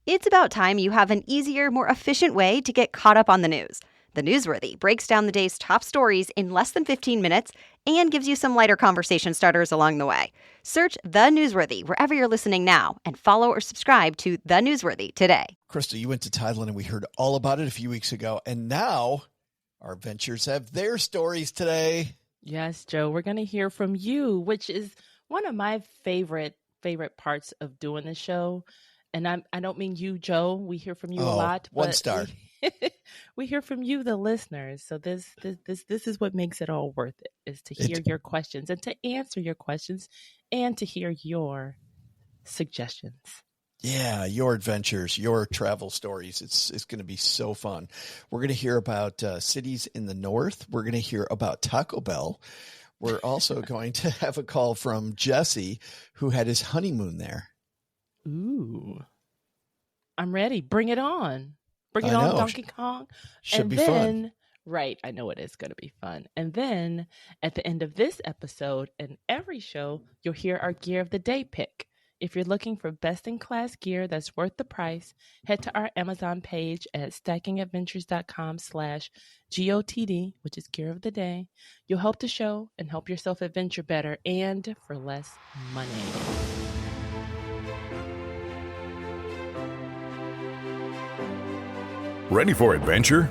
It's about time you have an easier, more efficient way to get caught up on the news. The Newsworthy breaks down the day's top stories in less than 15 minutes and gives you some lighter conversation starters along the way. Search The Newsworthy wherever you're listening now and follow or subscribe to The Newsworthy today. Crystal, you went to Thailand and we heard all about it a few weeks ago, and now our adventurers have their stories today. Yes, Joe, we're going to hear from you, which is one of my favorite parts of doing the show. And I don't mean you, Joe. We hear from you a lot. One star. We hear from you, the listeners. So this is what makes it all worth it, is to hear your questions and to answer your questions and to hear your suggestions. Yeah, your adventures, your travel stories. It's going to be so fun. We're going to hear about cities in the north. We're going to hear about Taco Bell. We're also going to have a call from Jesse, who had his honeymoon there. Ooh, I'm ready. Bring it on. Bring it on, Donkey Kong. Should be fun. Right. I know it is going to be fun. And then at the end of this episode and every show, you'll hear our Gear of the Day pick. If you're looking for best-in-class gear that's worth the price, head to our Amazon page at stackingadventures.com/GOTD, which is Gear of the Day. You'll help the show and help yourself adventure better and for less money. Ready for adventure?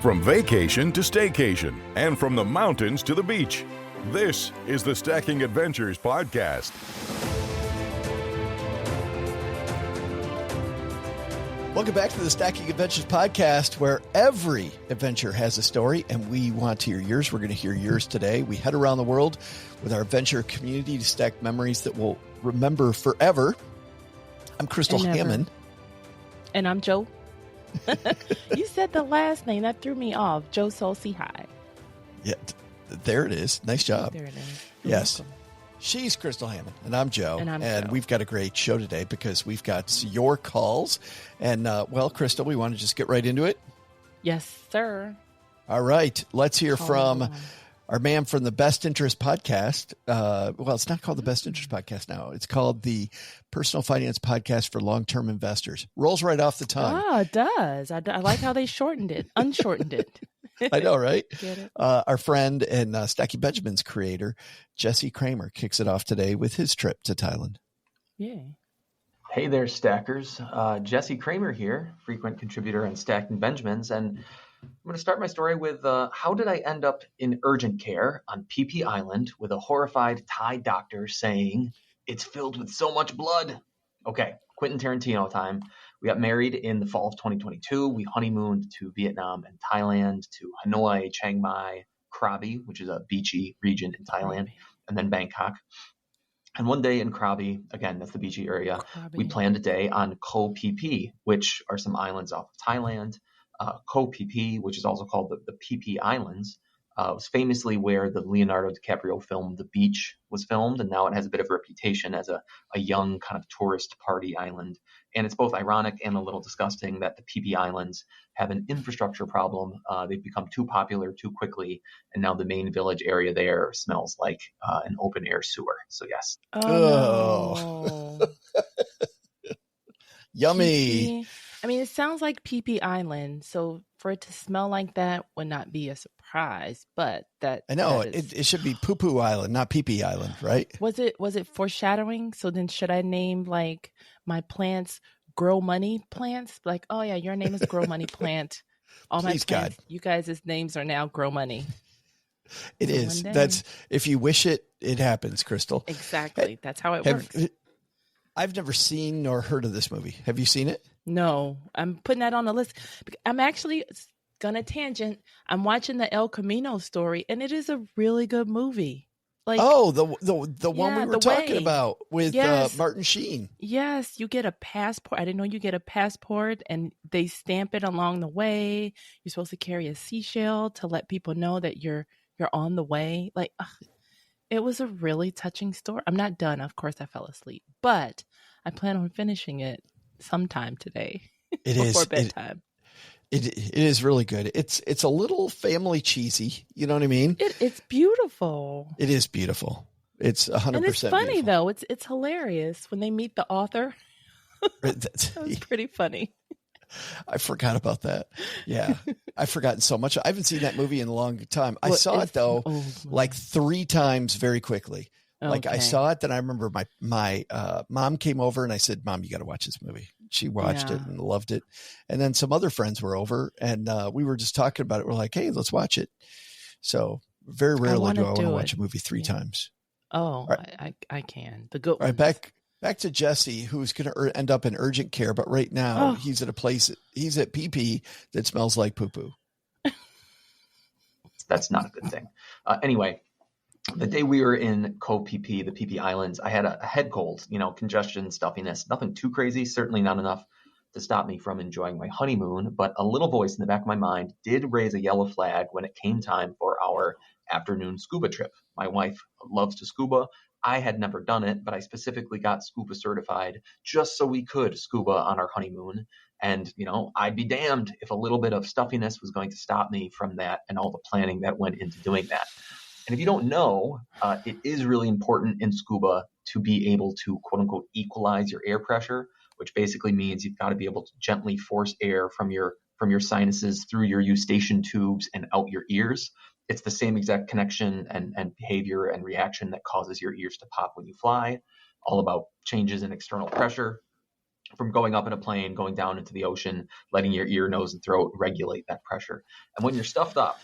From vacation to staycation, and from the mountains to the beach. This is the Stacking Adventures podcast. Welcome back to the Stacking Adventures podcast, where every adventure has a story, and we want to hear yours. We're going to hear yours today. We head around the world with our adventure community to stack memories that we'll remember forever. I'm Crystal Hammond. And I'm Joe. You said the last name. That threw me off. Joe Solsi High. Yeah, there it is. Nice job. There it is. Yes. Welcome. She's Crystal Hammond, and I'm Joe. And Joe. We've got a great show today because we've got your calls. And, well, Crystal, we want to just get right into it? Yes, sir. All right. Let's hear from our man from the Best Interest Podcast. Well, it's not called the Best Interest Podcast now. It's called the Personal Finance Podcast for Long-Term Investors. Rolls right off the tongue. Oh, it does. I like how they shortened it, unshortened it. I know, right? Get it? Our friend and Stacky Benjamin's creator, Jesse Cramer, kicks it off today with his trip to Thailand. Yeah. Hey there, Stackers. Jesse Cramer here, frequent contributor on Stacking Benjamins, and I'm going to start my story with how did I end up in urgent care on Phi Phi Island with a horrified Thai doctor saying, "It's filled with so much blood." Okay, Quentin Tarantino time. We got married in the fall of 2022. We honeymooned to Vietnam and Thailand, to Hanoi, Chiang Mai, Krabi, which is a beachy region in Thailand, and then Bangkok. And one day in Krabi, again, that's the beachy area, we planned a day on Koh Phi Phi, which are some islands off of Thailand. Koh Phi Phi, which is also called the Phi Phi Islands, was famously where the Leonardo DiCaprio film The Beach was filmed, and now it has a bit of a reputation as a young kind of tourist party island. And it's both ironic and a little disgusting that the Phi Phi Islands have an infrastructure problem. They've become too popular too quickly, and now the main village area there smells like an open-air sewer. So yes. Oh. No. Yummy. I mean, it sounds like Phi Phi Island, so for it to smell like that would not be a surprise. But that I know it should be Poo Poo Island, not Phi Phi Island, right? Was it foreshadowing? So then, should I name like my plants Grow Money plants? Like, oh yeah, your name is Grow Money Plant. All my plants, God. You guys' names are now Grow Money. It is. That's if you wish it, it happens, Crystal. Exactly. That's how it works. I've never seen nor heard of this movie. Have you seen it? No, I'm putting that on the list. I'm actually gonna tangent. I'm watching the El Camino story, and it is a really good movie. Like, the one we were talking about with Martin Sheen. Yes, you get a passport. I didn't know you get a passport, and they stamp it along the way. You're supposed to carry a seashell to let people know that you're on the way. Like, it was a really touching story. I'm not done. Of course, I fell asleep, but I plan on finishing it sometime today. Before bedtime. It is really good. It's a little family cheesy. You know what I mean? It's beautiful. It is beautiful. It's 100%. And it's funny beautiful. though. It's hilarious when they meet the author. That was pretty funny. I forgot about that. Yeah. I've forgotten so much. I haven't seen that movie in a long time. I saw it though, like 3 times very quickly. Like I saw it, then I remember my mom came over and I said, Mom, you got to watch this movie. She watched it and loved it. And then some other friends were over and we were just talking about it. We're like, hey, let's watch it. So very rarely do I want to watch a movie 3 times. Oh, right. I can. The good ones. Right, back to Jesse, who's going to end up in urgent care. But right now he's at Phi Phi that smells like poo-poo. That's not a good thing. Anyway, the day we were in Cove Phi Phi, the Phi Phi Islands, I had a head cold, congestion, stuffiness, nothing too crazy, certainly not enough to stop me from enjoying my honeymoon. But a little voice in the back of my mind did raise a yellow flag when it came time for our afternoon scuba trip. My wife loves to scuba. I had never done it, but I specifically got scuba certified just so we could scuba on our honeymoon. And, I'd be damned if a little bit of stuffiness was going to stop me from that and all the planning that went into doing that. And if you don't know, it is really important in scuba to be able to, quote unquote, equalize your air pressure, which basically means you've got to be able to gently force air from your sinuses through your eustachian tubes and out your ears. It's the same exact connection and behavior and reaction that causes your ears to pop when you fly, all about changes in external pressure from going up in a plane, going down into the ocean, letting your ear, nose, and throat regulate that pressure. And when you're stuffed up,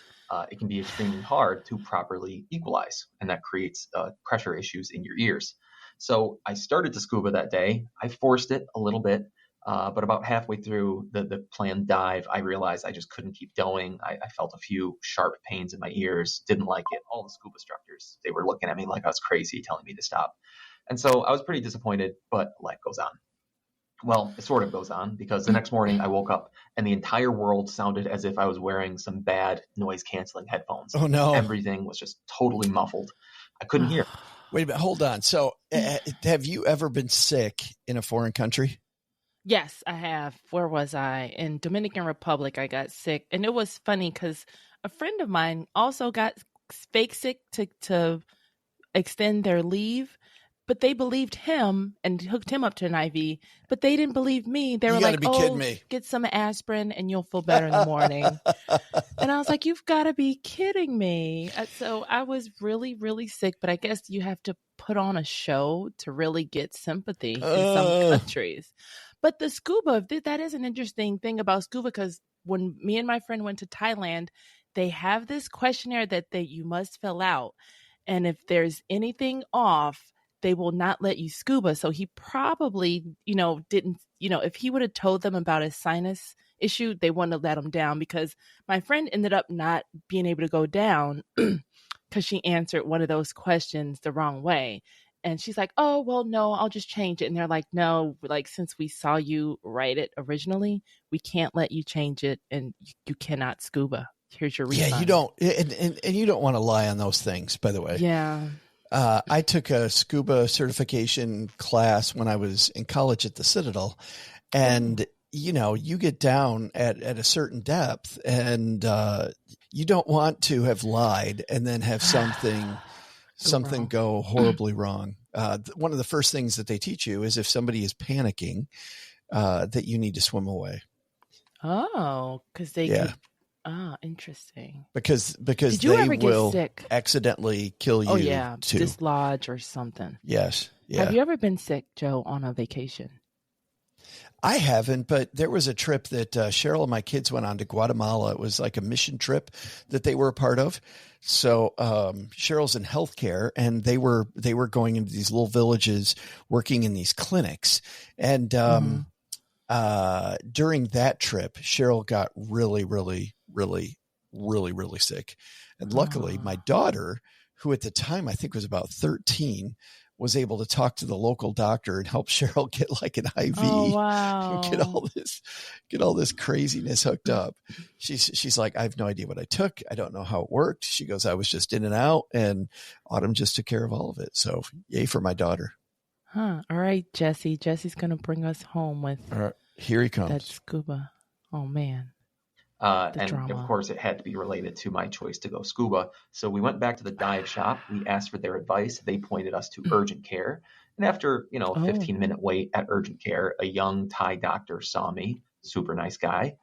it can be extremely hard to properly equalize, and that creates pressure issues in your ears. So I started to scuba that day. I forced it a little bit, but about halfway through the planned dive, I realized I just couldn't keep going. I felt a few sharp pains in my ears, didn't like it. All the scuba instructors, they were looking at me like I was crazy, telling me to stop. And so I was pretty disappointed, but life goes on. Well, it sort of goes on because the next morning I woke up and the entire world sounded as if I was wearing some bad noise canceling headphones. Oh, no. Everything was just totally muffled. I couldn't hear. Wait a minute. Hold on. So have you ever been sick in a foreign country? Yes, I have. Where was I? In Dominican Republic, I got sick. And it was funny because a friend of mine also got fake sick to extend their leave. But they believed him and hooked him up to an IV, but they didn't believe me. They were like, get some aspirin and you'll feel better in the morning. And I was like, you've got to be kidding me. So I was really, really sick, but I guess you have to put on a show to really get sympathy in some countries. But the scuba, that is an interesting thing about scuba, because when me and my friend went to Thailand, they have this questionnaire that you must fill out. And if there's anything off, they will not let you scuba. So he probably, didn't, if he would have told them about his sinus issue, they wouldn't have let him down, because my friend ended up not being able to go down because she answered one of those questions the wrong way. And she's like, oh, well, no, I'll just change it. And they're like, no, since we saw you write it originally, we can't let you change it and you cannot scuba. Here's your refund. Yeah, you don't. And you don't want to lie on those things, by the way. Yeah. I took a scuba certification class when I was in college at the Citadel, and you get down at a certain depth, and you don't want to have lied and then have something go horribly wrong. One of the first things that they teach you is if somebody is panicking, that you need to swim away. Oh, because they could. Ah, interesting. Because Did you they ever will get sick? Accidentally kill you. Oh yeah, too. dislodge or something. Yes. Yeah. Have you ever been sick, Joe, on a vacation? I haven't, but there was a trip that Cheryl and my kids went on to Guatemala. It was like a mission trip that they were a part of. So Cheryl's in healthcare, and they were going into these little villages, working in these clinics, and during that trip, Cheryl got really, really, really, really, really sick. And luckily, my daughter, who at the time I think was about 13, was able to talk to the local doctor and help Cheryl get like an IV. Oh, wow. And get all this craziness hooked up. She's like, I have no idea what I took. I don't know how it worked. She goes, I was just in and out, and Autumn just took care of all of it. So yay for my daughter. Huh. All right, Jesse. Jesse's going to bring us home with here he comes. That scuba. Oh, man. And drama. of course, it had to be related to my choice to go scuba. So we went back to the dive shop. We asked for their advice. They pointed us to urgent care. And after, a Oh, 15-minute wait at urgent care, a young Thai doctor saw me, super nice guy.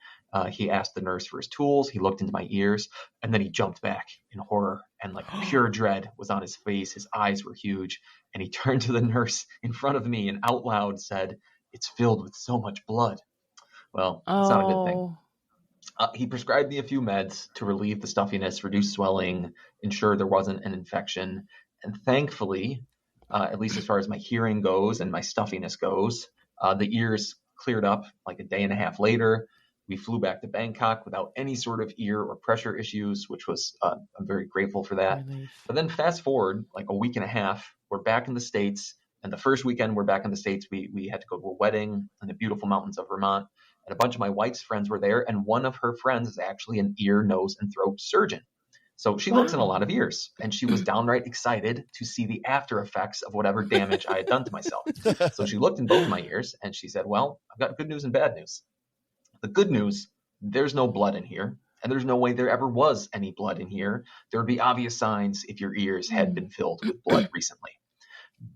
He asked the nurse for his tools. He looked into my ears, and then he jumped back in horror, and like pure dread was on his face. His eyes were huge, and he turned to the nurse in front of me and out loud said, "It's filled with so much blood." Well, that's not a good thing. He prescribed me a few meds to relieve the stuffiness, reduce swelling, ensure there wasn't an infection. And thankfully, at least as far as my hearing goes and my stuffiness goes, the ears cleared up like a day and a half later. We flew back to Bangkok without any sort of ear or pressure issues, which was, I'm very grateful for that. relief. But then fast forward like a week and a half, we're back in the States. And the first weekend we're back in the States, we had to go to a wedding in the beautiful mountains of Vermont. And a bunch of my wife's friends were there. And one of her friends is actually an ear, nose, and throat surgeon. So she looks in a lot of ears. And she was downright excited to see the after effects of whatever damage I had done to myself. So she looked in both of my ears and she said, "Well, I've got good news and bad news. The good news, there's no blood in here. And there's no way there ever was any blood in here. There would be obvious signs if your ears had been filled with blood recently.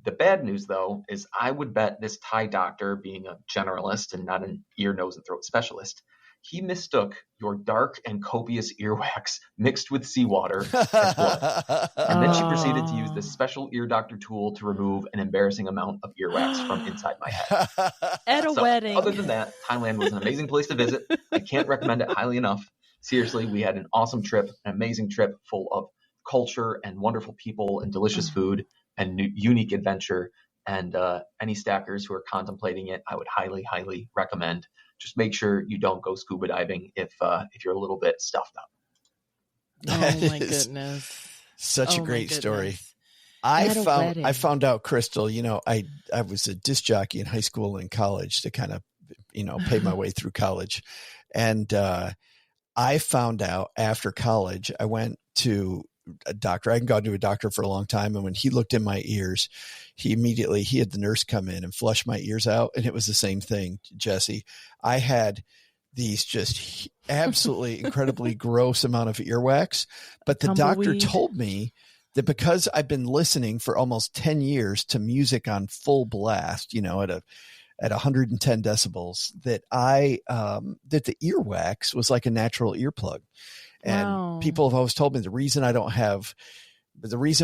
The bad news, though, is I would bet this Thai doctor, being a generalist and not an ear, nose, and throat specialist, he mistook your dark and copious earwax mixed with seawater as blood. And then she proceeded to use this special ear doctor tool to remove an embarrassing amount of earwax from inside my head. At a wedding. Other than that, Thailand was an amazing place to visit. I can't recommend it highly enough. Seriously, we had an awesome trip, an amazing trip full of culture and wonderful people and delicious food and unique adventure. And any stackers who are contemplating it, I would highly, highly recommend. Just make sure you don't go scuba diving if you're a little bit stuffed up. Oh my goodness. Such a Oh, great my story. goodness. I At a wedding. found out, Crystal, I was a disc jockey in high school and college to kind of, pay my way through college. And I found out after college, I went to a doctor. I hadn't gone to a doctor for a long time. And when he looked in my ears, he had the nurse come in and flush my ears out. And it was the same thing, Jesse. I had these just absolutely incredibly gross amount of earwax, but the doctor Tumbleweed. told me that because I've been listening for almost 10 years to music on full blast, at 110 decibels, that that the earwax was like a natural earplug. And Wow. people have always told me the reason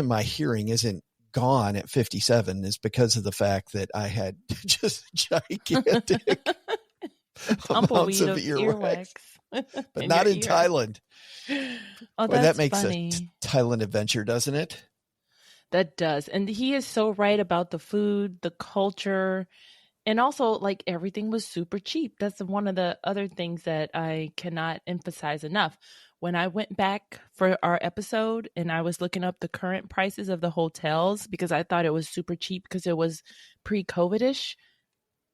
my hearing isn't gone at 57 is because of the fact that I had just gigantic amounts Tumbleweed of of earwax, earwax. but not in Thailand. Oh, Boy, that's that makes funny. a Thailand adventure, doesn't it? That does. And he is so right about the food, the culture, and also like everything was super cheap. That's one of the other things that I cannot emphasize enough. When I went back for our episode and I was looking up the current prices of the hotels because I thought it was super cheap because it was pre-COVID-ish,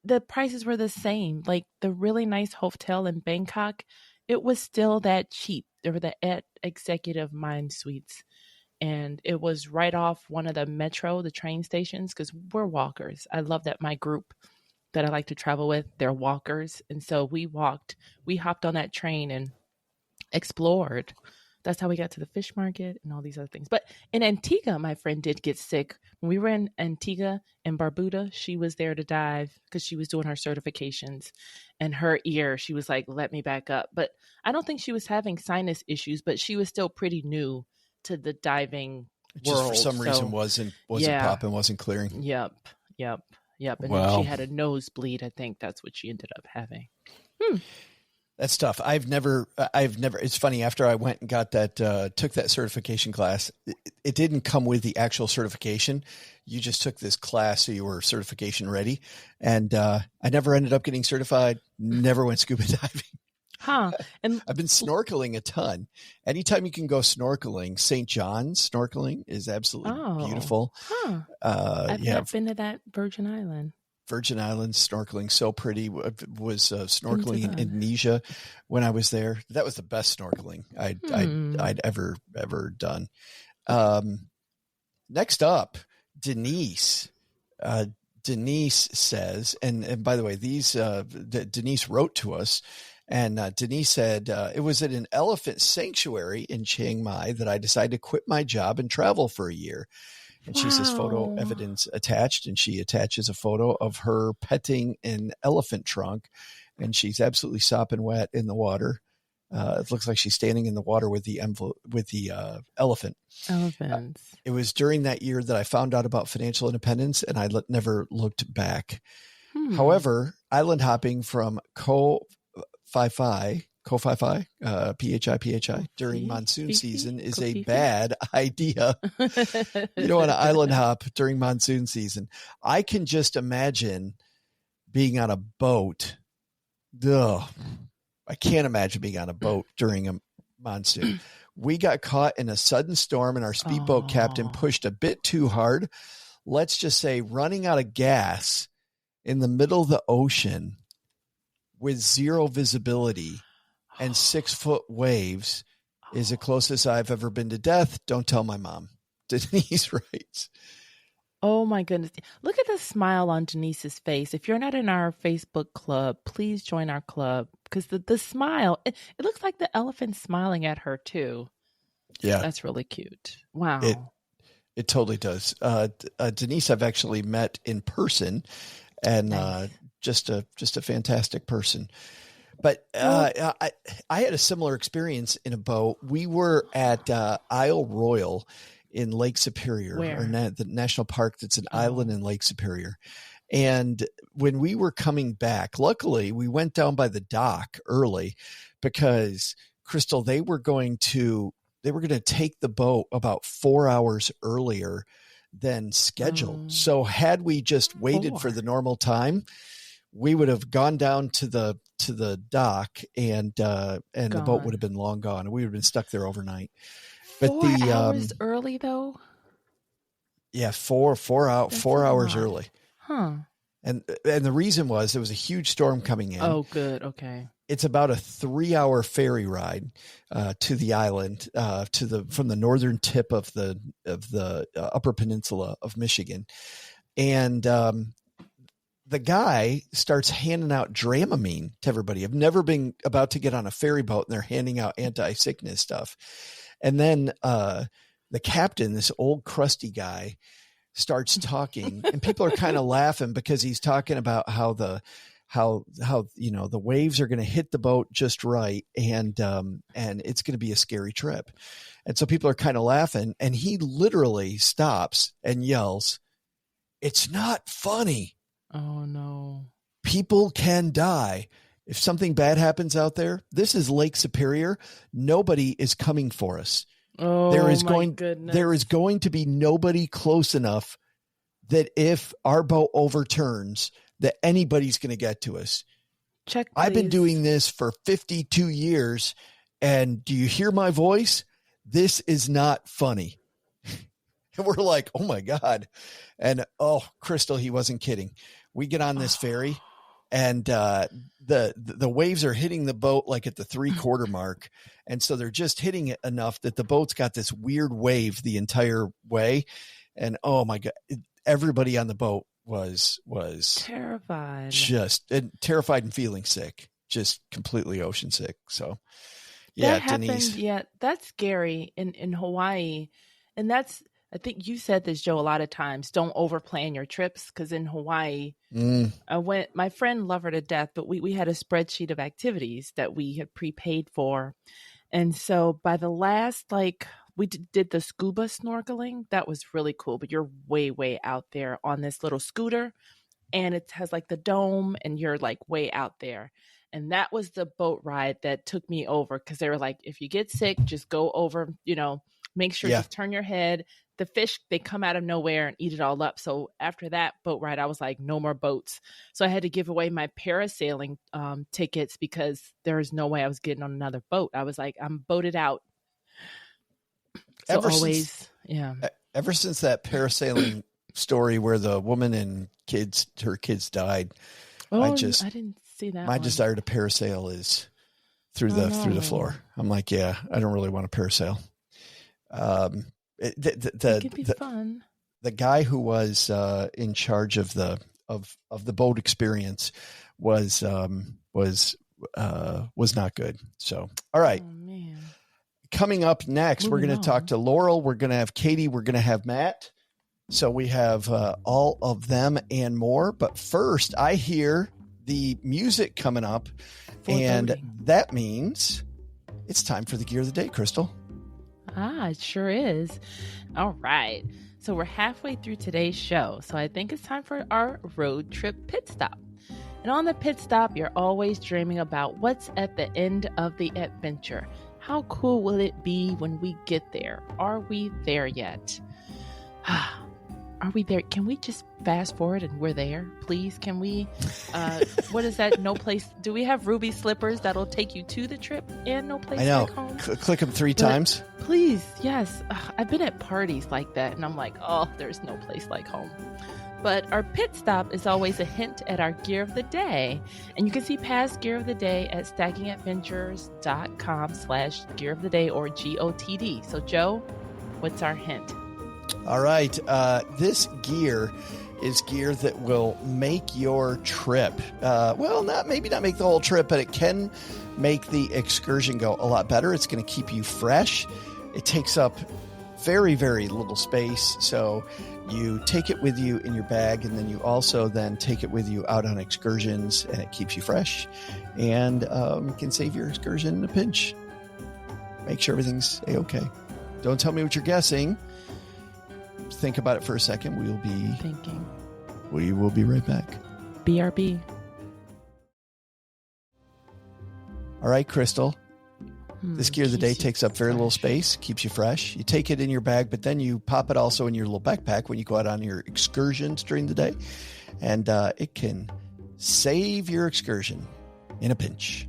the prices were the same. Like the really nice hotel in Bangkok, it was still that cheap. They were the Executive Mind Suites. And it was right off one of the train stations, because we're walkers. I love that my group that I like to travel with, they're walkers. And so we hopped on that train and explored. That's how we got to the fish market and all these other things. But in Antigua, my friend did get sick. When we were in Antigua and Barbuda, she was there to dive because she was doing her certifications. And her ear, she was like, let me back up. But I don't think she was having sinus issues, but she was still pretty new to the diving Just world. for some reason wasn't popping, wasn't clearing. Yep. And Wow. then she had a nosebleed. I think that's what she ended up having. That's tough. I've never, it's funny, after I went and got that, took that certification class, it didn't come with the actual certification. You just took this class so you were certification ready. And, I never ended up getting certified, never went scuba diving. Huh. And I've been snorkeling a ton. Anytime you can go snorkeling, St. John's snorkeling is absolutely beautiful. Huh. I've yeah, not been to that Virgin Island. Virgin Islands snorkeling, so pretty. Was snorkeling in Indonesia when I was there. That was the best snorkeling I'd ever done. Next up, Denise. Denise says, and by the way, Denise wrote to us, and Denise said, it was at an elephant sanctuary in Chiang Mai that I decided to quit my job and travel for a year. And she says photo evidence attached, and she attaches a photo of her petting an elephant trunk, and she's absolutely sopping wet in the water. It looks like she's standing in the water with the elephant. Elephants. It was during that year that I found out about financial independence, and I never looked back. However, island hopping from Phi Phi, Phi, during monsoon season is a bad idea. You don't want to island hop during monsoon season. I can just imagine being on a boat. Ugh. I can't imagine being on a boat during a monsoon. We got caught in a sudden storm, and our speedboat captain pushed a bit too hard. Let's just say running out of gas in the middle of the ocean with zero visibility and 6-foot waves is the closest I've ever been to death. Don't tell my mom. Denise writes. Oh my goodness. Look at the smile on Denise's face. If you're not in our Facebook club, please join our club, because the smile, it looks like the elephant smiling at her too. Yeah. That's really cute. Wow. It totally does. Denise, I've actually met in person, and nice. just a fantastic person. But I had a similar experience in a boat. We were at Isle Royal in Lake Superior, or the national park that's an island in Lake Superior. And when we were coming back, luckily we went down by the dock early because, Crystal, they were going to take the boat about 4 hours earlier than scheduled. So had we just waited for the normal time, we would have gone down to the dock, and the boat would have been long gone, and we would have been stuck there overnight. But 4 hours early though? Yeah, four hours early. Huh. And the reason was there was a huge storm coming in. Oh, good. Okay. It's about a 3-hour ferry ride to the island, from the northern tip of the Upper Peninsula of Michigan, and the guy starts handing out Dramamine to everybody. I've never been about to get on a ferry boat and they're handing out anti-sickness stuff. And then the captain, this old crusty guy, starts talking, and people are kind of laughing because he's talking about how the waves are going to hit the boat just right, and it's going to be a scary trip. And so people are kind of laughing, and he literally stops and yells, "It's not funny. Oh no. People can die. If something bad happens out there, this is Lake Superior. Nobody is coming for us. Oh, there is going to be nobody close enough that if our boat overturns, that anybody's going to get to us. Check, please. I've been doing this for 52 years, and do you hear my voice? This is not funny." And we're like, oh my God. And Crystal, he wasn't kidding. We get on this ferry, and the waves are hitting the boat like at the 3/4 mark. And so they're just hitting it enough that the boat's got this weird wave the entire way. And oh my God, everybody on the boat was terrified, terrified and feeling sick, just completely ocean sick. So yeah, Denise. Yeah, that's scary in Hawaii. And I think you said this, Joe, a lot of times, don't overplan your trips, because in Hawaii, my friend loved her to death, but we had a spreadsheet of activities that we had prepaid for. And so by the last, we did the scuba snorkeling. That was really cool, but you're way, way out there on this little scooter, and it has the dome, and you're way out there. And that was the boat ride that took me over, because they were like, if you get sick, just go over, make sure you turn your head. The fish, they come out of nowhere and eat it all up. So after that boat ride, I was like, no more boats. So I had to give away my parasailing tickets, because there was no way I was getting on another boat. I was like, I'm boated out. So ever since that parasailing story where the woman and her kids died, I didn't see that. My desire to parasail is through the floor. I'm like, yeah, I don't really want to parasail. It could be fun. The guy who was in charge of the boat experience was not good. So, all right. Oh, man. Coming up next, we're going to talk to Laurel. We're going to have Katie. We're going to have Matt. So we have all of them and more. But first, I hear the music coming up, and that means it's time for the gear of the day, Crystal. It sure is. All right. So we're halfway through today's show. So I think it's time for our road trip pit stop. And on the pit stop, you're always dreaming about what's at the end of the adventure. How cool will it be when we get there? Are we there yet? Are we there? Can we just fast forward and we're there? Please, can we? What is that? No place. Do we have ruby slippers that'll take you to the trip and no place I know. like home? Click them 3 times. Please, yes. I've been at parties like that and I'm like, oh, there's no place like home. But our pit stop is always a hint at our gear of the day. And you can see past gear of the day at stackingadventures.com/gear of the day or GOTD. So Joe, what's our hint? All right. This gear is gear that will make your trip. Maybe not make the whole trip, but it can make the excursion go a lot better. It's going to keep you fresh. It takes up very, very little space. So you take it with you in your bag, and then you also then take it with you out on excursions, and it keeps you fresh and can save your excursion in a pinch. Make sure everything's A-okay. Don't tell me what you're guessing. Think about it for a second. We will be right back. BRB. All right, Crystal. This gear of the day takes up very little space, keeps you fresh. You take it in your bag, but then you pop it also in your little backpack when you go out on your excursions during the day. And it can save your excursion in a pinch.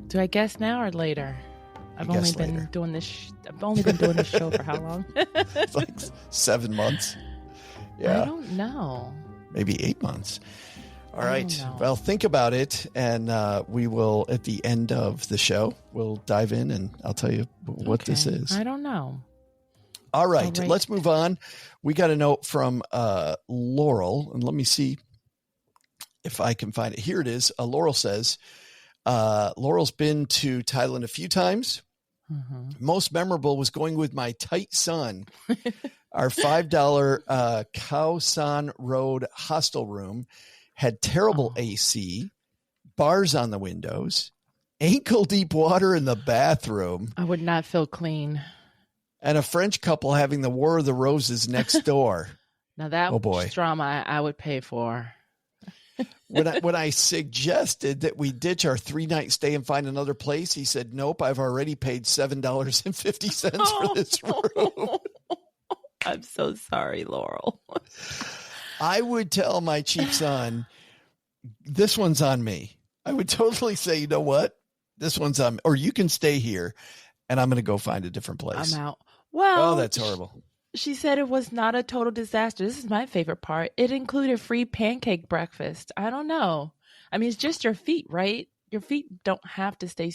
Do I guess now or later? I've only been doing this show for how long? It's like 7 months. Yeah. I don't know. Maybe 8 months. All right. Well, think about it, and we will, at the end of the show, we'll dive in, and I'll tell you what this is. I don't know. All right. Let's move on. We got a note from Laurel, and let me see if I can find it. Here it is. Laurel says, Laurel's been to Thailand a few times. Mm-hmm. Most memorable was going with my tight son. Our $5 Khao San Road hostel room had terrible AC, bars on the windows, ankle deep water in the bathroom. I would not feel clean. And a French couple having the War of the Roses next door. Now that drama I would pay for. When I suggested that we ditch our 3-night stay and find another place, he said, nope, I've already paid $7.50 for this room. I'm so sorry, Laurel. I would tell my cheap son, this one's on me. I would totally say, you know what? This one's on me. Or you can stay here and I'm going to go find a different place. I'm out. Well, that's horrible. She said it was not a total disaster. This is my favorite part. It included free pancake breakfast. I don't know. I mean, it's just your feet, right? Your feet don't have to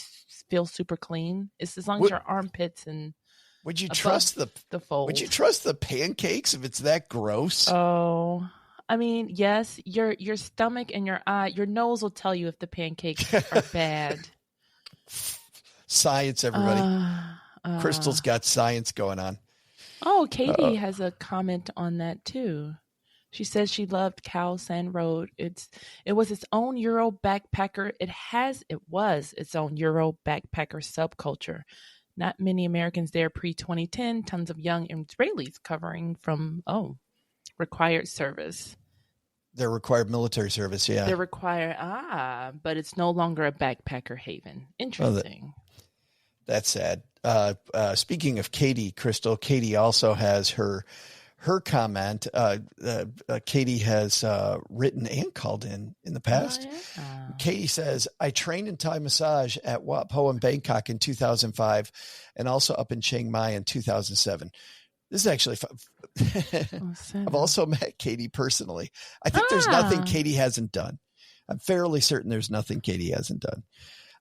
feel super clean. It's as long as your armpits and would you trust the fold? Would you trust the pancakes if it's that gross? Oh, I mean, yes. Your stomach and your nose will tell you if the pancakes are bad. Science, everybody. Crystal's got science going on. Oh, Katie has a comment on that too. She says she loved Khao San Road. It was its own Euro backpacker. It was its own Euro backpacker subculture. Not many Americans there pre-2010. Tons of young Israelis covering from required service. They're required military service, yeah. They're required, but it's no longer a backpacker haven. Interesting. That's sad. Speaking of Katie, Crystal, Katie also has her comment. Katie has written and called in the past. Oh, yeah. Katie says, I trained in Thai massage at Wat Po in Bangkok in 2005 and also up in Chiang Mai in 2007. This is actually fun. I've also met Katie personally. I think there's nothing Katie hasn't done. I'm fairly certain there's nothing Katie hasn't done.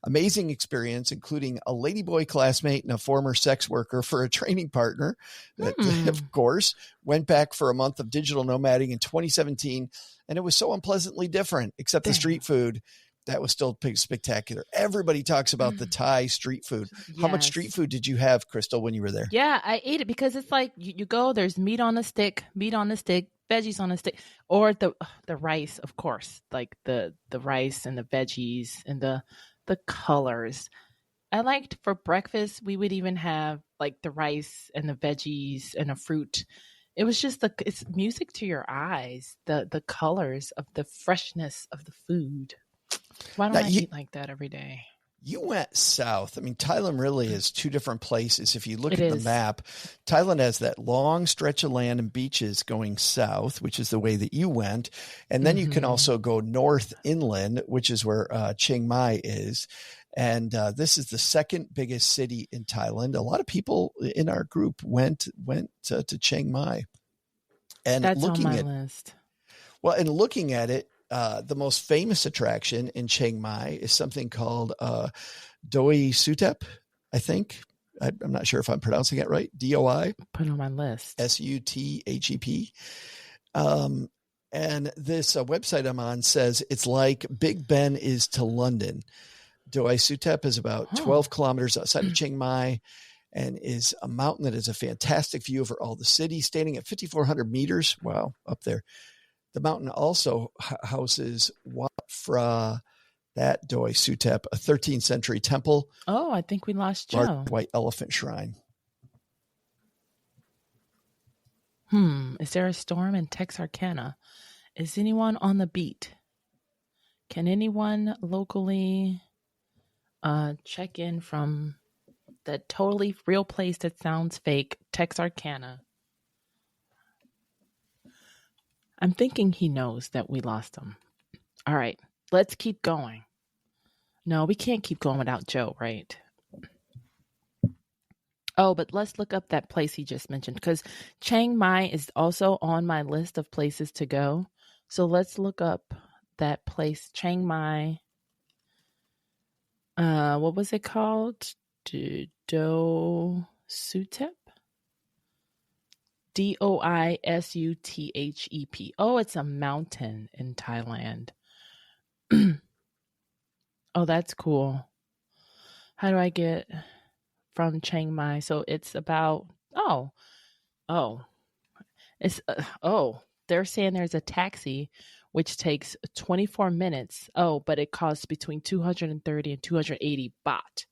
Amazing experience, including a ladyboy classmate and a former sex worker for a training partner. That, of course, went back for a month of digital nomading in 2017, and it was so unpleasantly different, except the street food. that was still spectacular. Everybody talks about the Thai street food. How much street food did you have, Crystal, when you were there? Yeah, I ate it because it's like you go, there's meat on a stick, veggies on a stick, or the rice, of course, like the rice and the veggies and the colors. I liked for breakfast, we would even have like the rice and the veggies and a fruit. It was just it's music to your eyes, the colors of the freshness of the food. Why don't I eat like that every day? You went south. I mean, Thailand really is two different places. If you look at the map, Thailand has that long stretch of land and beaches going south, which is the way that you went. And then you can also go north inland, which is where Chiang Mai is. And this is the second biggest city in Thailand. A lot of people in our group went to Chiang Mai. And that's on my list. Well, and looking at it, the most famous attraction in Chiang Mai is something called Doi Sutep, I think. I'm not sure if I'm pronouncing it right. DOI. Put it on my list. SUTHEP. And this website I'm on says it's like Big Ben is to London. Doi Sutep is about 12 kilometers outside of Chiang Mai and is a mountain that has a fantastic view over all the city, standing at 5,400 meters. Wow, up there. The mountain also houses Wat Phra That Doi Sutep, a 13th century temple. Oh, I think we lost Joe. Large white elephant shrine. Is there a storm in Texarkana? Is anyone on the beat? Can anyone locally check in from that totally real place that sounds fake, Texarkana? I'm thinking he knows that we lost him. All right, let's keep going. No, we can't keep going without Joe, right? Oh, but let's look up that place he just mentioned, because Chiang Mai is also on my list of places to go. So let's look up that place, Chiang Mai. What was it called? Do Sutep? DOISUTHEP. Oh, it's a mountain in Thailand. Oh, that's cool. How do I get from Chiang Mai? So it's about, they're saying there's a taxi which takes 24 minutes. Oh, but it costs between 230 and 280 baht.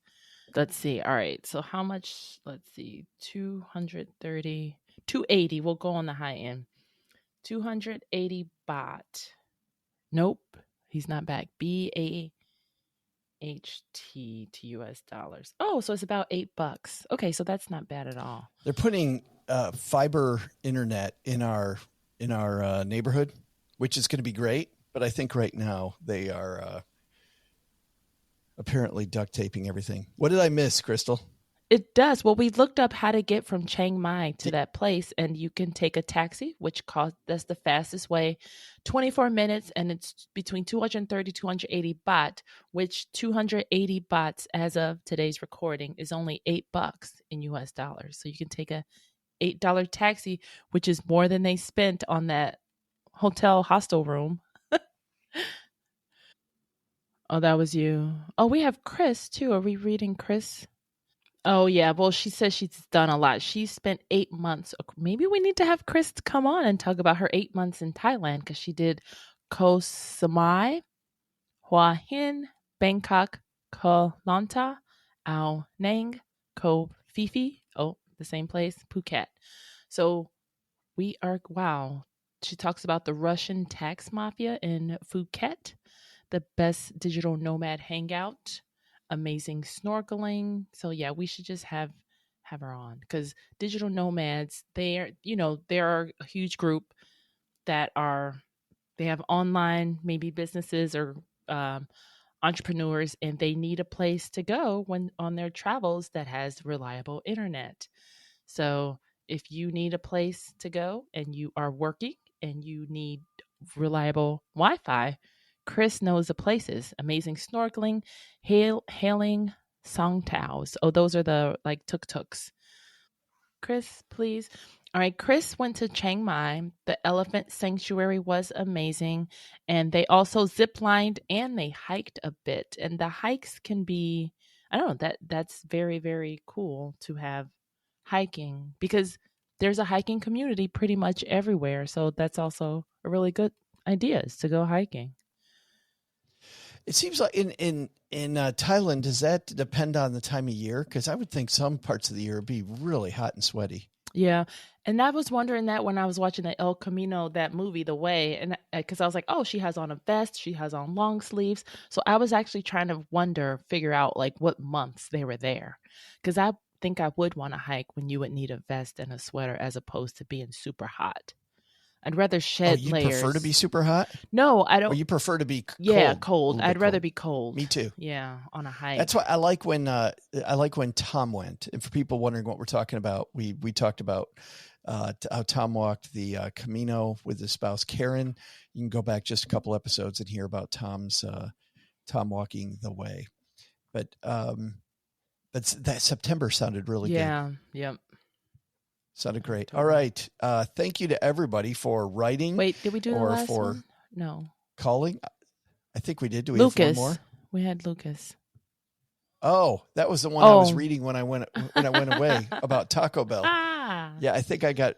Let's see. All right. So how much? Let's see. 230, 280. We'll go on the high end. 280 baht. Nope. He's not back. BAHT to US dollars. Oh, so it's about $8. Okay. So that's not bad at all. They're putting fiber internet in our neighborhood, which is going to be great. But I think right now they are apparently duct taping everything. What did I miss, Crystal? It does. Well, we looked up how to get from Chiang Mai to that place, and you can take a taxi, that's the fastest way, 24 minutes, and it's between 230 280 baht, which 280 bahts as of today's recording is only $8 in US dollars. So you can take a $8 taxi, which is more than they spent on that hostel room. Oh, that was you. Oh, we have Chris too. Are we reading Chris? Oh, yeah. Well, she says she's done a lot. She spent 8 months. Maybe we need to have Chris come on and talk about her 8 months in Thailand, because she did Koh Samui, Hua Hin, Bangkok, Koh Lanta, Ao Nang, Koh Phi Phi. Oh, the same place, Phuket. So wow. She talks about the Russian tax mafia in Phuket, the best digital nomad hangout, amazing snorkeling. So yeah, we should just have her on, because digital nomads, they're a huge group that they have online maybe businesses or entrepreneurs, and they need a place to go when on their travels that has reliable internet. So if you need a place to go and you are working and you need reliable Wi-Fi, Chris knows the places. Amazing snorkeling, hailing songtaos. Oh, those are the like tuk-tuks. Chris, please. All right, Chris went to Chiang Mai. The elephant sanctuary was amazing. And they also zip lined and they hiked a bit. And the hikes can be, I don't know, that's very, very cool to have hiking because there's a hiking community pretty much everywhere. So that's also a really good idea is to go hiking. It seems like in Thailand, does that depend on the time of year? Because I would think some parts of the year would be really hot and sweaty. Yeah. And I was wondering that when I was watching the El Camino, that movie, The Way, and because I was like, oh, she has on a vest, she has on long sleeves. So I was actually trying to figure out like what months they were there. Because I think I would want to hike when you would need a vest and a sweater as opposed to being super hot. I'd rather shed you layers. Prefer to be super hot? No, I don't. Or you prefer to be cold? Yeah, cold. I'd rather be cold. Me too. Yeah, on a hike. That's why I like when Tom went. And for people wondering what we're talking about, we talked about how Tom walked the Camino with his spouse Karen. You can go back just a couple episodes and hear about Tom walking the way. But that September sounded really good. Yeah. Yep. Sounded great. All right. Thank you to everybody for writing. Wait, did we do the or last for one? No. calling? I think we did. Do we Lucas. have one more? We had Lucas. Oh, that was the one I was reading when I went away about Taco Bell. Yeah, I think I got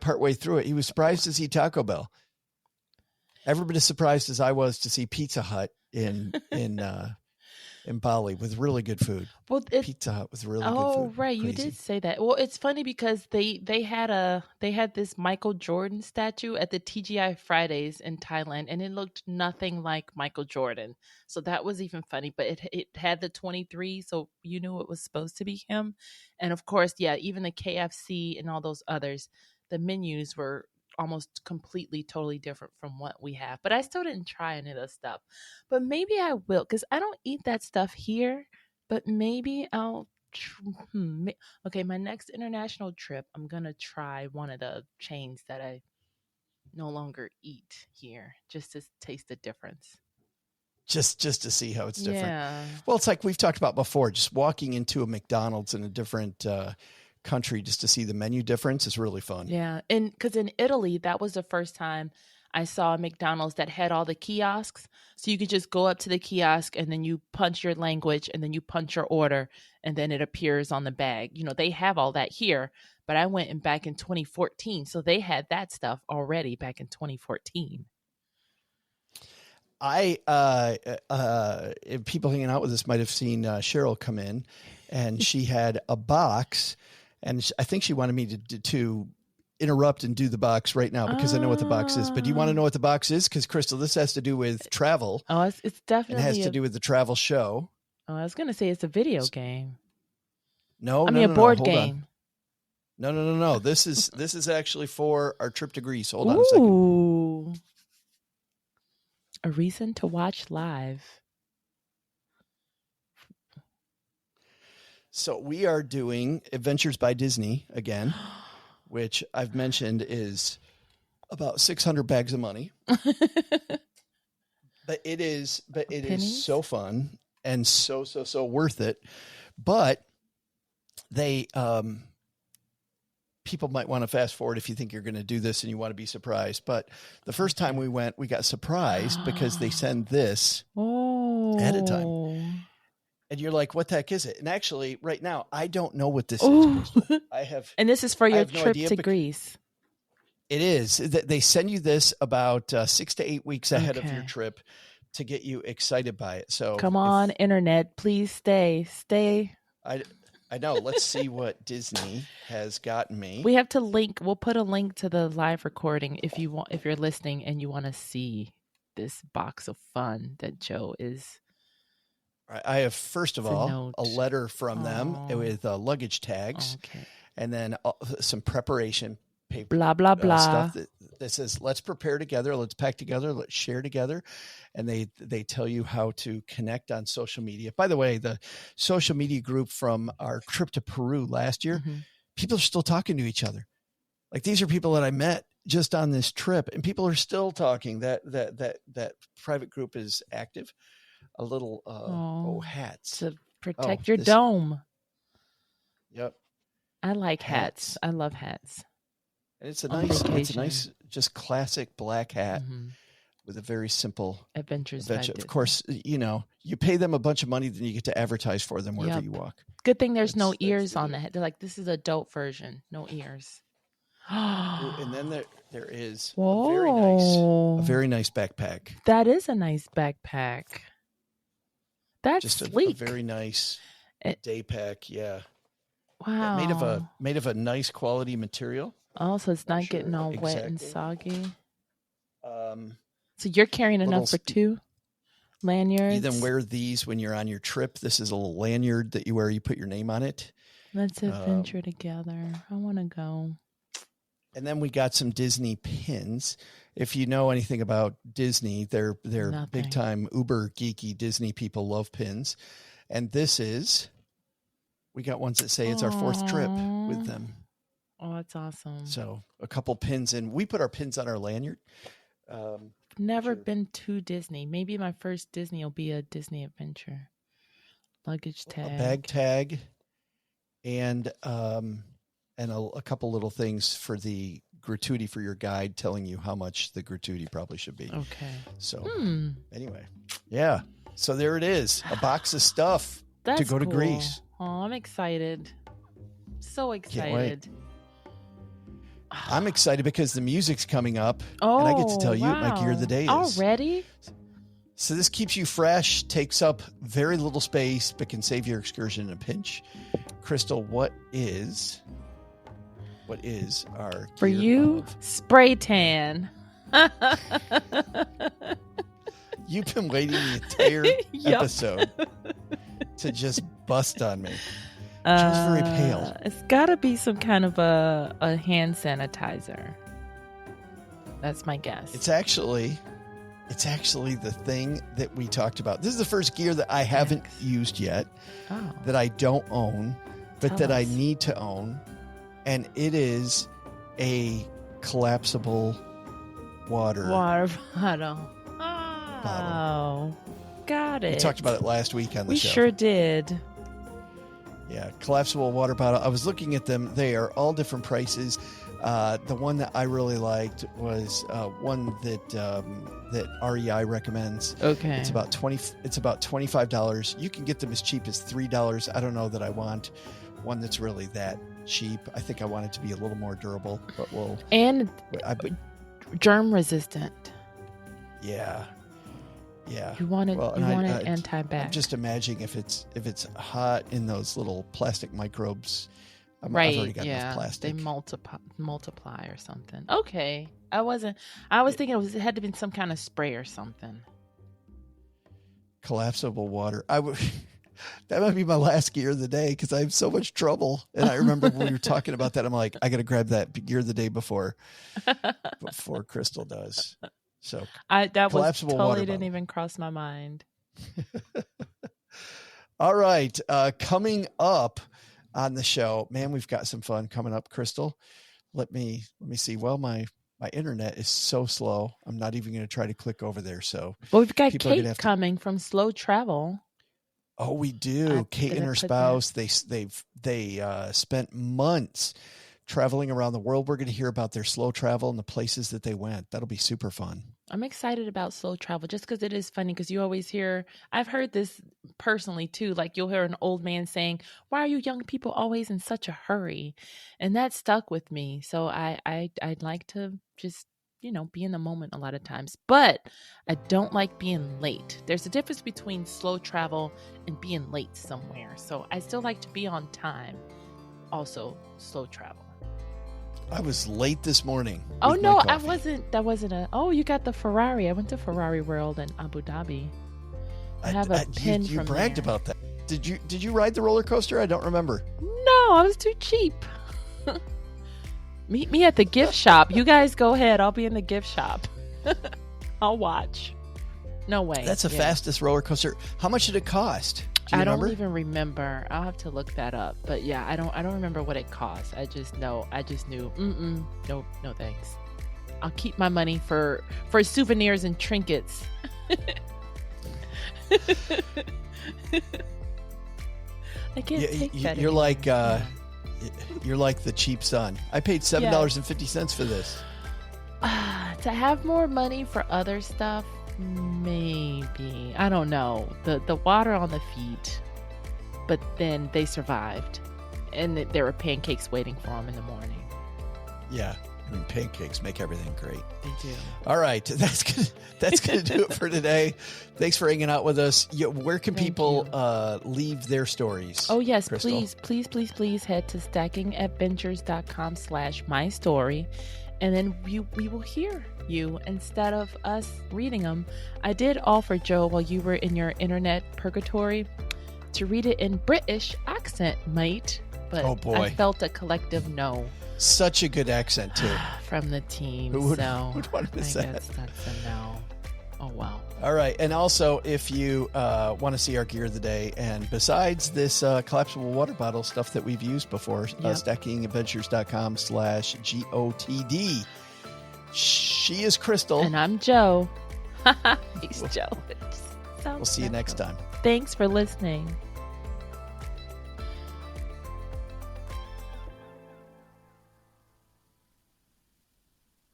partway through it. He was surprised to see Taco Bell. Every bit as surprised as I was to see Pizza Hut in Bali with really good food. Well, Pizza Hut was really good food. Oh, right, Crazy. you did say that. Well, it's funny because they had this Michael Jordan statue at the TGI Fridays in Thailand, and it looked nothing like Michael Jordan. So that was even funny. But it had the 23, so you knew it was supposed to be him. And of course, yeah, even the KFC and all those others, the menus were almost completely totally different from what we have, but I still didn't try any of the stuff, but maybe I will because I don't eat that stuff here, but maybe I'll okay, my next international trip I'm gonna try one of the chains that I no longer eat here just to taste the difference, just to see how it's different. Yeah. Well, it's like we've talked about before, just walking into a McDonald's in a different country just to see the menu difference is really fun. Yeah. And because in Italy, that was the first time I saw a McDonald's that had all the kiosks. So you could just go up to the kiosk and then you punch your language and then you punch your order and then it appears on the bag. You know, they have all that here, but I went back in 2014. So they had that stuff already back in 2014. People hanging out with us might have seen Cheryl come in and she had a box. And I think she wanted me to interrupt and do the box right now because I know what the box is. But do you want to know what the box is? Because, Crystal, this has to do with travel. Oh, it's definitely. It has to do with the travel show. Oh, I was going to say it's a video game. No, a board game. No. This is actually for our trip to Greece. Hold on a second. Ooh. A reason to watch live. So we are doing Adventures by Disney again, which I've mentioned is about 600 bags of money. But it is so fun and so worth it. But they people might want to fast forward if you think you're going to do this and you want to be surprised. But the first time we went, we got surprised because they send this ahead of time. And you're like, what the heck is it? And actually, right now, I don't know what this is. And this is for your trip to Greece. It is. They send you this about 6 to 8 weeks ahead of your trip to get you excited by it. So come on, internet, please stay. I know. Let's see what Disney has gotten me. We have to link. We'll put a link to the live recording if you're listening and you want to see this box of fun that Joe is. I have, first of all, a letter from them with luggage tags, and then some preparation paper, blah blah blah stuff that says, "Let's prepare together, let's pack together, let's share together," and they tell you how to connect on social media. By the way, the social media group from our trip to Peru last year, people are still talking to each other. Like these are people that I met just on this trip, and people are still talking. That private group is active. A little hats to protect your dome. Yep. I like hats. I love hats. And it's a On nice, vacation. just classic black hat Mhm. with a very simple Adventures by adventure. Of Disney. course, you pay them a bunch of money, then you get to advertise for them wherever Yep. you walk. Good thing there's no That's ears the on deal. the head. They're like, this is adult version. No ears. Ooh, and then there is Whoa. a very nice backpack. That is a nice backpack. That's Just a sleek. very nice It- day pack. Yeah. Wow. Made of a nice quality material. Oh, so it's not Sure, getting all wet and exactly. soggy. Um, So you're carrying little enough for 2 lanyards? you then wear these when you're on your trip. This is a little lanyard that you wear. You put your name on it. Let's adventure together. I want to go. And then we got some Disney pins. If you know anything about Disney, they're Nothing. big time uber geeky Disney people love pins. And we got ones that say it's our 4th trip with them. Oh, that's awesome. So a couple pins, and we put our pins on our lanyard. Never sure. been to Disney. Maybe my first Disney will be a Disney adventure. Luggage tag. A bag tag, and a couple little things for the gratuity for your guide, telling you how much the gratuity probably should be. Okay. So anyway, yeah. So there it is, a box of stuff to go to cool. Greece. Oh, I'm excited. So excited. I'm excited because the music's coming up, Oh, and I get to tell you what my gear of wow. the day is. Already? So this keeps you fresh, takes up very little space, but can save your excursion in a pinch. Crystal, what is our For gear you, of- spray tan. You've been waiting the entire Yep. episode to just bust on me. She was very pale. It's got to be some kind of a hand sanitizer. That's my guess. It's actually the thing that we talked about. This is the first gear that I haven't used yet, Oh. that I don't own, but Tell that I us. need to own. And it is a collapsible water. Water bottle. Oh, got it. We talked about it last week on the We show. sure did. Yeah, collapsible water bottle. I was looking at them. They are all different prices. The one that I really liked was one that REI recommends. Okay. It's about $25. You can get them as cheap as $3. I don't know that I want one that's really that cheap. I think I want it to be a little more durable, but And germ resistant. yeah. You want it. Well, you and want I- it anti-bac. I'm just imagining if it's hot in those little plastic microbes. I've right. already got enough Yeah. plastic. They multiply or something. Okay. I was thinking it had to be some kind of spray or something. Collapsible water. That might be my last gear of the day because I have so much trouble. And I remember when we were talking about that, I'm like, I got to grab that gear the day before Crystal does. So That was collapsible water totally didn't bottle. even cross my mind. All right. Coming up on the show, man, we've got some fun coming up. Crystal, let me see. Well, my internet is so slow. I'm not even going to try to click over there. So Well, we've got people are gonna Kate have to- coming from Slow Travel. Oh, we do. I'm Kate and gonna her put spouse, they spent months traveling around the world. We're going to hear about their slow travel and the places that they went. That'll be super fun. I'm excited about slow travel just because it is funny because you always hear, I've heard this personally too, like you'll hear an old man saying, why are you young people always in such a hurry? And that stuck with me. So I'd like to just, be in the moment a lot of times, but I don't like being late. There's a difference between slow travel and being late somewhere. So I still like to be on time. Also slow travel. I was late this morning. Oh with my no, I coffee. wasn't. That wasn't a. Oh, you got the Ferrari. I went to Ferrari World in Abu Dhabi. I have a pin You from bragged there. about that. Did you ride the roller coaster? I don't remember. No, I was too cheap. Meet me at the gift shop. You guys go ahead. I'll be in the gift shop. I'll watch. No way. That's the Yeah. fastest roller coaster. How much did it cost? Do you I remember? don't even remember. I'll have to look that up. But yeah, I don't remember what it cost. I just knew. No, thanks. I'll keep my money for souvenirs and trinkets. I can't take that You're anymore. like Yeah. You're like the cheap son. I paid $7.50 for this. To have more money for other stuff, maybe. I don't know. The water on the feet, but then they survived, and there were pancakes waiting for them in the morning. Yeah, I mean, pancakes make everything great. They do. All right, that's gonna do it for today. Thanks for hanging out with us. Where can people leave their stories? Oh yes, Crystal? please head to stackingadventures.com/mystory, and then we will hear you instead of us reading them. I did offer, Joe, while you were in your internet purgatory, to read it in British accent, mate, but oh boy, I felt a collective no. Such a good accent too from the team. Who would I want to say guess that's a no. Oh well. All right, and also if you want to see our gear of the day, and besides this collapsible water bottle stuff that we've used before, stackingadventures.com/GOTD. She is Crystal, and I'm Joe. He's Joe. We'll see you next time. Thanks for listening.